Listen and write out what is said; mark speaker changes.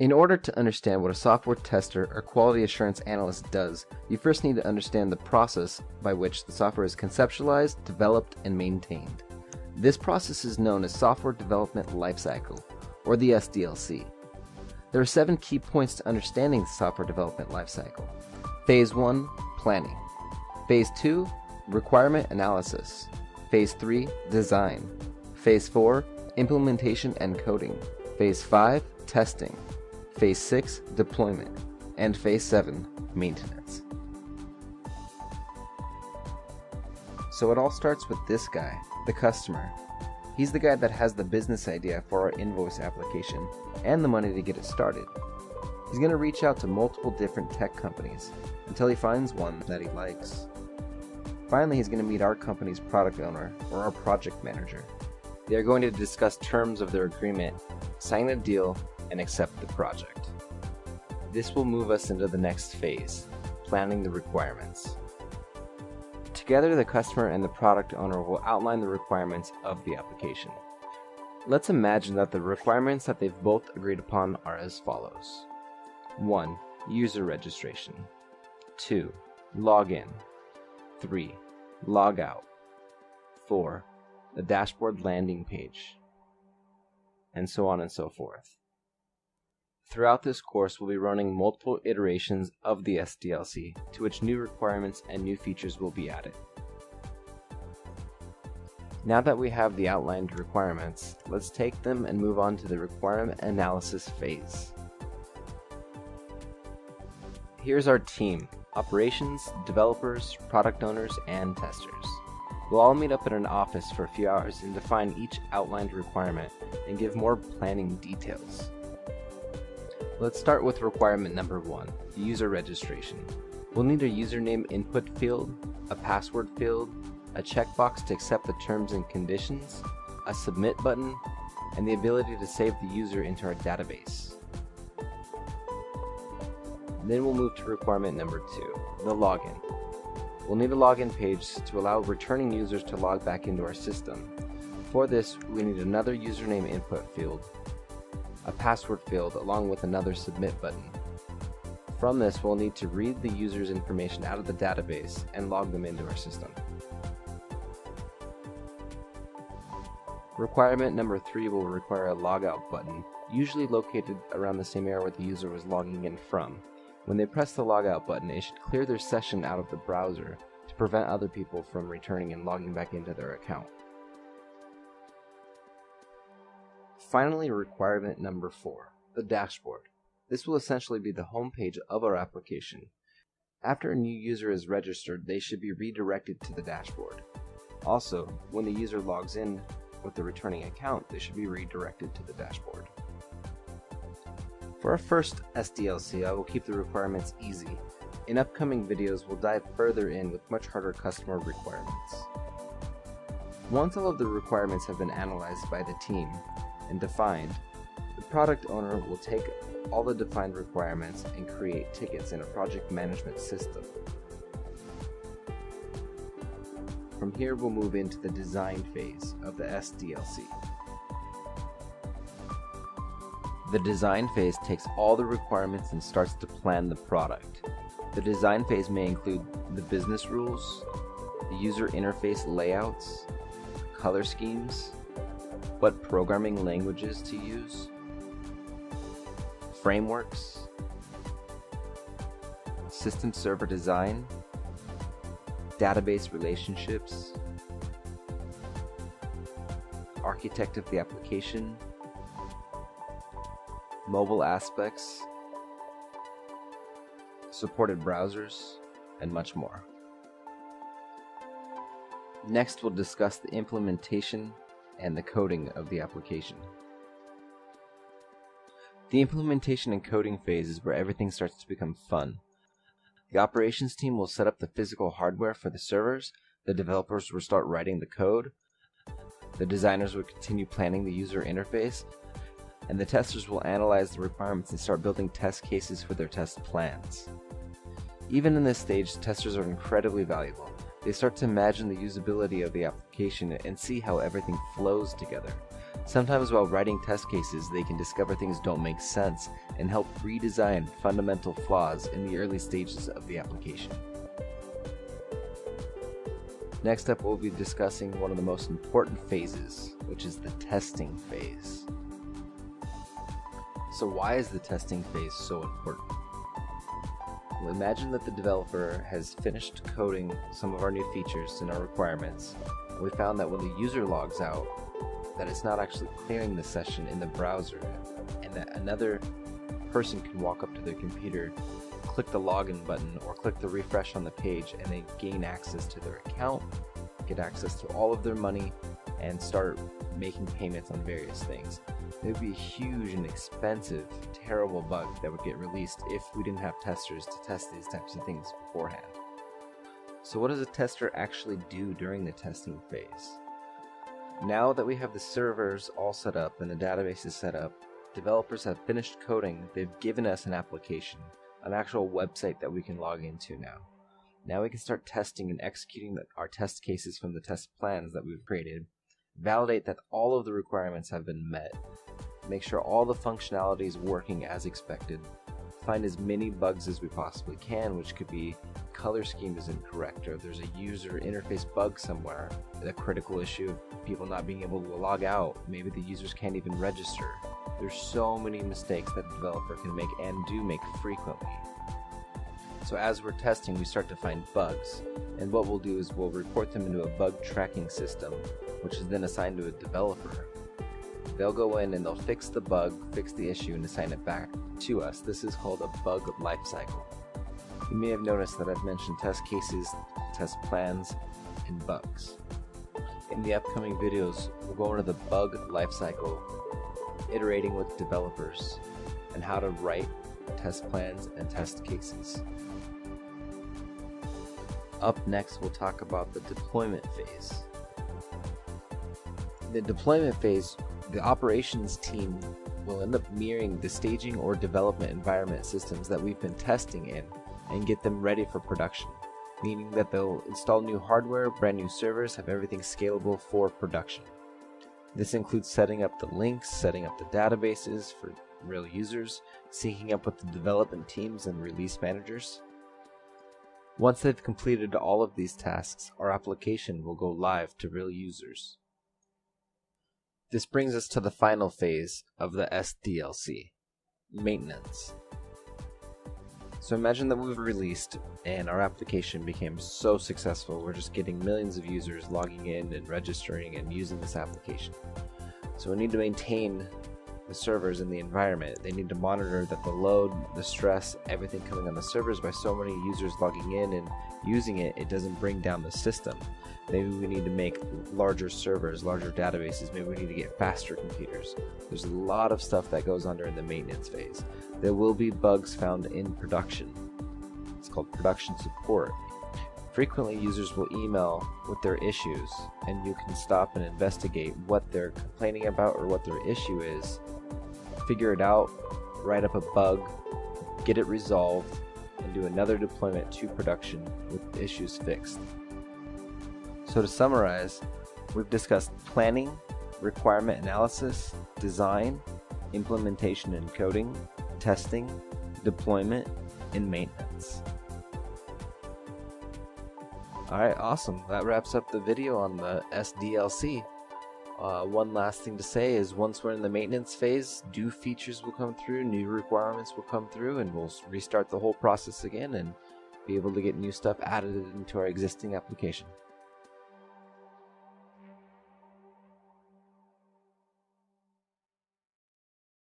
Speaker 1: In order to understand what a software tester or quality assurance analyst does, you first need to understand the process by which the software is conceptualized, developed, and maintained. This process is known as Software Development Lifecycle, or the SDLC. There are 7 key points to understanding the software development lifecycle. Phase 1, planning. Phase 2, requirement analysis. Phase 3, design. Phase 4, implementation and coding. Phase 5, testing. Phase 6, deployment. And Phase 7, maintenance. So it all starts with this guy, the customer. He's the guy that has the business idea for our invoice application and the money to get it started. He's going to reach out to multiple different tech companies until he finds one that he likes. Finally, he's going to meet our company's product owner or our project manager. They are going to discuss terms of their agreement, sign a deal, and accept the project. This will move us into the next phase, planning the requirements. Together, the customer and the product owner will outline the requirements of the application. Let's imagine that the requirements that they've both agreed upon are as follows. 1. User registration. 2. Login. 3. Logout. 4. The dashboard landing page. And so on and so forth. Throughout this course, we'll be running multiple iterations of the SDLC, to which new requirements and new features will be added. Now that we have the outlined requirements, let's take them and move on to the requirement analysis phase. Here's our team: operations, developers, product owners, and testers. We'll all meet up in an office for a few hours and define each outlined requirement and give more planning details. Let's start with requirement number 1, user registration. We'll need a username input field, a password field, a checkbox to accept the terms and conditions, a submit button, and the ability to save the user into our database. Then we'll move to requirement number 2, the login. We'll need a login page to allow returning users to log back into our system. For this, we need another username input field, a password field, along with another submit button. From this, we'll need to read the user's information out of the database and log them into our system. Requirement number 3 will require a logout button, usually located around the same area where the user was logging in from. When they press the logout button, it should clear their session out of the browser to prevent other people from returning and logging back into their account. Finally, requirement number 4, the dashboard. This will essentially be the home page of our application. After a new user is registered, they should be redirected to the dashboard. Also, when the user logs in with the returning account, they should be redirected to the dashboard. For our first SDLC, I will keep the requirements easy. In upcoming videos, we'll dive further in with much harder customer requirements. Once all of the requirements have been analyzed by the team and defined, the product owner will take all the defined requirements and create tickets in a project management system. From here, we'll move into the design phase of the SDLC. The design phase takes all the requirements and starts to plan the product. The design phase may include the business rules, the user interface layouts, color schemes, what programming languages to use, frameworks, system server design, database relationships, architect of the application, mobile aspects, supported browsers, and much more. Next, we'll discuss the implementation and the coding of the application. The implementation and coding phase is where everything starts to become fun. The operations team will set up the physical hardware for the servers, the developers will start writing the code, the designers will continue planning the user interface, and the testers will analyze the requirements and start building test cases for their test plans. Even in this stage, testers are incredibly valuable. They start to imagine the usability of the application and see how everything flows together. Sometimes while writing test cases, they can discover things don't make sense and help redesign fundamental flaws in the early stages of the application. Next up, we'll be discussing one of the most important phases, which is the testing phase. So why is the testing phase so important? Well, imagine that the developer has finished coding some of our new features and our requirements, and we found that when the user logs out, that it's not actually clearing the session in the browser, and that another person can walk up to their computer, click the login button or click the refresh on the page, and they gain access to their account, get access to all of their money, and start making payments on various things. It would be a huge and expensive, terrible bug that would get released if we didn't have testers to test these types of things beforehand. So what does a tester actually do during the testing phase? Now that we have the servers all set up and the database is set up, developers have finished coding, they've given us an application, an actual website that we can log into now. Now we can start testing and executing our test cases from the test plans that we've created, validate that all of the requirements have been met, make sure all the functionality is working as expected, find as many bugs as we possibly can, which could be color scheme is incorrect, or there's a user interface bug somewhere, a critical issue of people not being able to log out, maybe the users can't even register. There's so many mistakes that a developer can make and do make frequently. So as we're testing, we start to find bugs, and what we'll do is we'll report them into a bug tracking system, which is then assigned to a developer. They'll go in and they'll fix the bug, fix the issue, and assign it back to us. This is called a bug lifecycle. You may have noticed that I've mentioned test cases, test plans, and bugs. In the upcoming videos, we'll go into the bug lifecycle, iterating with developers, and how to write test plans and test cases. Up next, we'll talk about the deployment phase. In the deployment phase, the operations team will end up mirroring the staging or development environment systems that we've been testing in and get them ready for production, meaning that they'll install new hardware, brand new servers, have everything scalable for production. This includes setting up the links, setting up the databases for real users, syncing up with the development teams and release managers. Once they've completed all of these tasks, our application will go live to real users. This brings us to the final phase of the SDLC, maintenance. So imagine that we've released and our application became so successful, we're just getting millions of users logging in and registering and using this application. So we need to maintain the servers in the environment. They need to monitor that the load, the stress, everything coming on the servers by so many users logging in and using it, it doesn't bring down the system. Maybe we need to make larger servers, larger databases. Maybe we need to get faster computers. There's a lot of stuff that goes on during the maintenance phase. There will be bugs found in production. It's called production support. Frequently, users will email with their issues, and you can stop and investigate what they're complaining about or what their issue is, figure it out, write up a bug, get it resolved, and do another deployment to production with the issues fixed. So to summarize, we've discussed planning, requirement analysis, design, implementation and coding, testing, deployment, and maintenance. Alright, awesome. That wraps up the video on the SDLC. One last thing to say is once we're in the maintenance phase, new features will come through, new requirements will come through, and we'll restart the whole process again and be able to get new stuff added into our existing application.